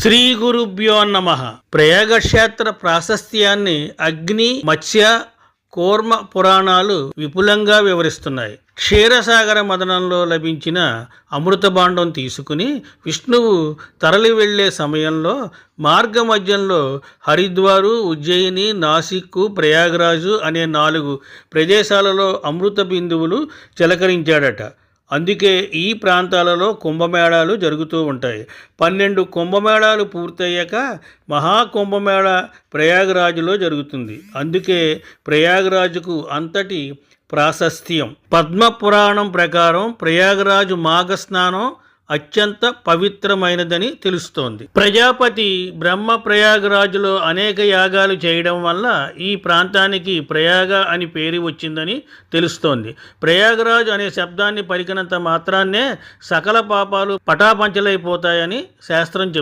శ్రీ గురుభ్యో నమః. ప్రయాగక్షేత్ర ప్రాశస్త్యాన్ని అగ్ని, మత్స్య, కూర్మ పురాణాలు విపులంగా వివరిస్తున్నాయి. క్షీరసాగర మదనంలో లభించిన అమృత భాండం తీసుకుని విష్ణువు తరలి వెళ్లే సమయంలో మార్గ మధ్యంలో హరిద్వారు, ఉజ్జయిని, నాసిక్కు, ప్రయాగరాజు అనే 4 ప్రదేశాలలో అమృత బిందువులు చిలకరించాడట. అందుకే ఈ ప్రాంతాలలో కుంభమేళాలు జరుగుతూ ఉంటాయి. 12 కుంభమేళాలు పూర్తయ్యాక మహాకుంభమేళ ప్రయాగరాజులో జరుగుతుంది. అందుకే ప్రయాగరాజుకు అంతటి ప్రాశస్త్యం. పద్మపురాణం ప్రకారం ప్రయాగరాజు మాఘస్నానం అత్యంత పవిత్రమైనదని తెలుస్తోంది. ప్రజాపతి బ్రహ్మ ప్రయాగరాజులో అనేక యాగాలు చేయడం వల్ల ఈ ప్రాంతానికి ప్రయాగ అని పేరు వచ్చిందని తెలుస్తోంది. ప్రయాగరాజు అనే శబ్దాన్ని పలికినంత మాత్రాన్నే సకల పాపాలు పటాపంచలైపోతాయని శాస్త్రం చెబుతుంది.